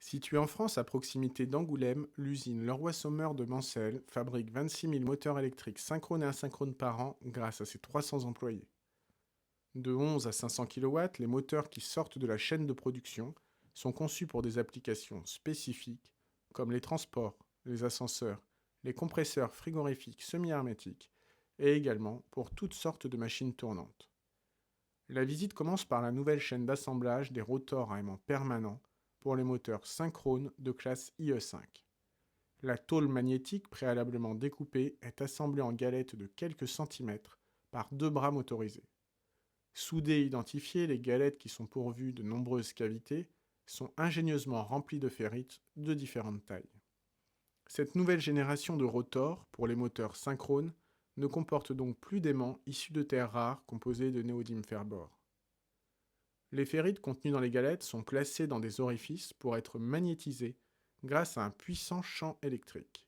Située en France à proximité d'Angoulême, l'usine Leroy-Somer de Mansell fabrique 26 000 moteurs électriques synchrones et asynchrones par an grâce à ses 300 employés. De 11 à 500 kW, les moteurs qui sortent de la chaîne de production sont conçus pour des applications spécifiques comme les transports, les ascenseurs, les compresseurs frigorifiques semi-hermétiques et également pour toutes sortes de machines tournantes. La visite commence par la nouvelle chaîne d'assemblage des rotors à aimant permanent pour les moteurs synchrones de classe IE5. La tôle magnétique préalablement découpée est assemblée en galettes de quelques centimètres par deux bras motorisés. Soudées et identifiées, les galettes qui sont pourvues de nombreuses cavités sont ingénieusement remplies de ferrites de différentes tailles. Cette nouvelle génération de rotors pour les moteurs synchrones ne comporte donc plus d'aimants issus de terres rares composées de néodyme fer-bore. Les ferrites contenues dans les galettes sont placées dans des orifices pour être magnétisées grâce à un puissant champ électrique.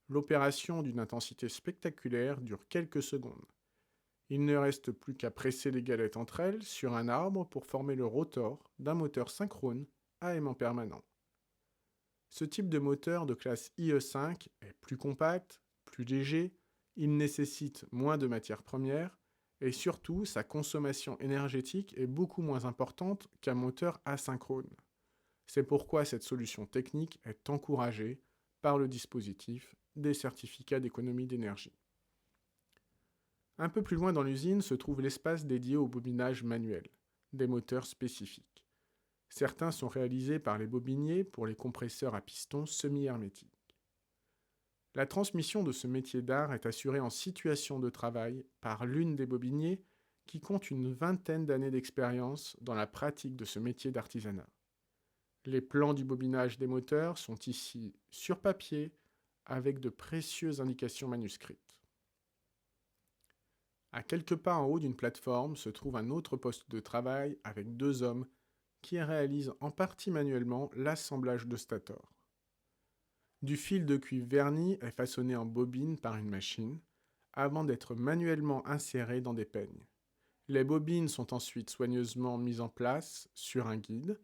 L'opération d'une intensité spectaculaire dure quelques secondes. Il ne reste plus qu'à presser les galettes entre elles sur un arbre pour former le rotor d'un moteur synchrone à aimant permanent. Ce type de moteur de classe IE5 est plus compact, plus léger, il nécessite moins de matières premières et surtout sa consommation énergétique est beaucoup moins importante qu'un moteur asynchrone. C'est pourquoi cette solution technique est encouragée par le dispositif des certificats d'économie d'énergie. Un peu plus loin dans l'usine se trouve l'espace dédié au bobinage manuel, des moteurs spécifiques. Certains sont réalisés par les bobiniers pour les compresseurs à piston semi-hermétiques. La transmission de ce métier d'art est assurée en situation de travail par l'une des bobiniers qui compte une vingtaine d'années d'expérience dans la pratique de ce métier d'artisanat. Les plans du bobinage des moteurs sont ici sur papier avec de précieuses indications manuscrites. À quelques pas en haut d'une plateforme se trouve un autre poste de travail avec deux hommes qui réalisent en partie manuellement l'assemblage de stators. Du fil de cuivre verni est façonné en bobine par une machine, avant d'être manuellement inséré dans des peignes. Les bobines sont ensuite soigneusement mises en place sur un guide.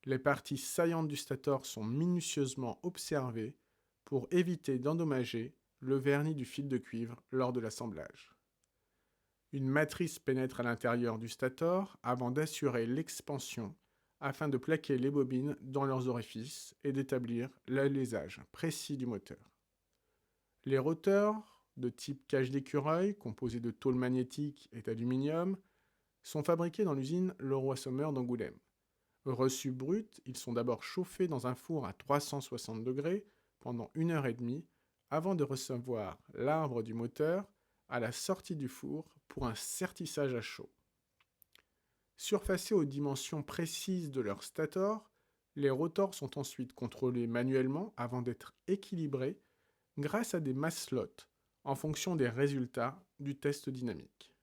Les parties saillantes du stator sont minutieusement observées pour éviter d'endommager le vernis du fil de cuivre lors de l'assemblage. Une matrice pénètre à l'intérieur du stator avant d'assurer l'expansion afin de plaquer les bobines dans leurs orifices et d'établir l'alésage précis du moteur. Les roteurs, de type cage d'écureuil, composés de tôle magnétique et d'aluminium, sont fabriqués dans l'usine Leroy-Somer d'Angoulême. Reçus bruts, ils sont d'abord chauffés dans un four à 360 degrés pendant 1 heure et demie avant de recevoir l'arbre du moteur à la sortie du four pour un sertissage à chaud. Surfacés aux dimensions précises de leur stator, les rotors sont ensuite contrôlés manuellement avant d'être équilibrés grâce à des mass-slots en fonction des résultats du test dynamique.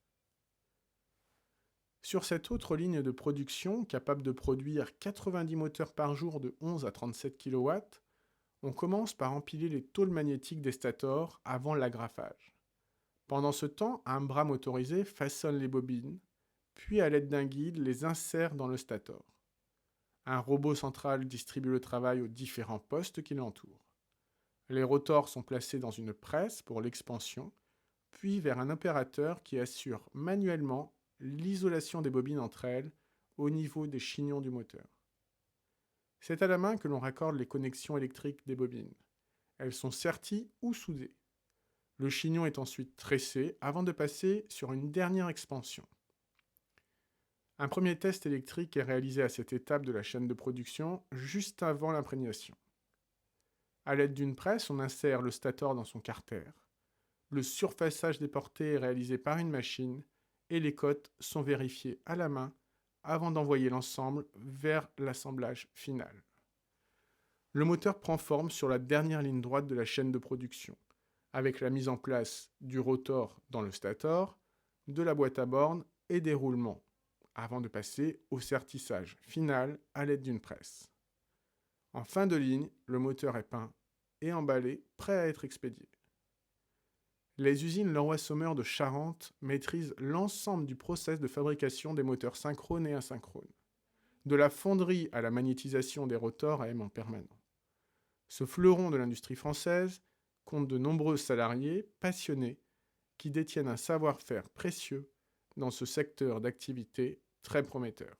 Sur cette autre ligne de production, capable de produire 90 moteurs par jour de 11 à 37 kW, on commence par empiler les tôles magnétiques des stators avant l'agrafage. Pendant ce temps, un bras motorisé façonne les bobines, puis à l'aide d'un guide les insère dans le stator. Un robot central distribue le travail aux différents postes qui l'entourent. Les rotors sont placés dans une presse pour l'expansion, puis vers un opérateur qui assure manuellement l'isolation des bobines entre elles au niveau des chignons du moteur. C'est à la main que l'on raccorde les connexions électriques des bobines. Elles sont serties ou soudées. Le chignon est ensuite tressé avant de passer sur une dernière expansion. Un premier test électrique est réalisé à cette étape de la chaîne de production juste avant l'imprégnation. À l'aide d'une presse, on insère le stator dans son carter. Le surfaçage des portées est réalisé par une machine et les cotes sont vérifiées à la main avant d'envoyer l'ensemble vers l'assemblage final. Le moteur prend forme sur la dernière ligne droite de la chaîne de production, avec la mise en place du rotor dans le stator, de la boîte à bornes et des roulements, avant de passer au sertissage final à l'aide d'une presse. En fin de ligne, le moteur est peint et emballé, prêt à être expédié. Les usines Leroy-Somer de Charente maîtrisent l'ensemble du process de fabrication des moteurs synchrones et asynchrones. de la fonderie à la magnétisation des rotors à M en permanent. Ce fleuron de l'industrie française compte de nombreux salariés passionnés qui détiennent un savoir-faire précieux dans ce secteur d'activité très prometteur.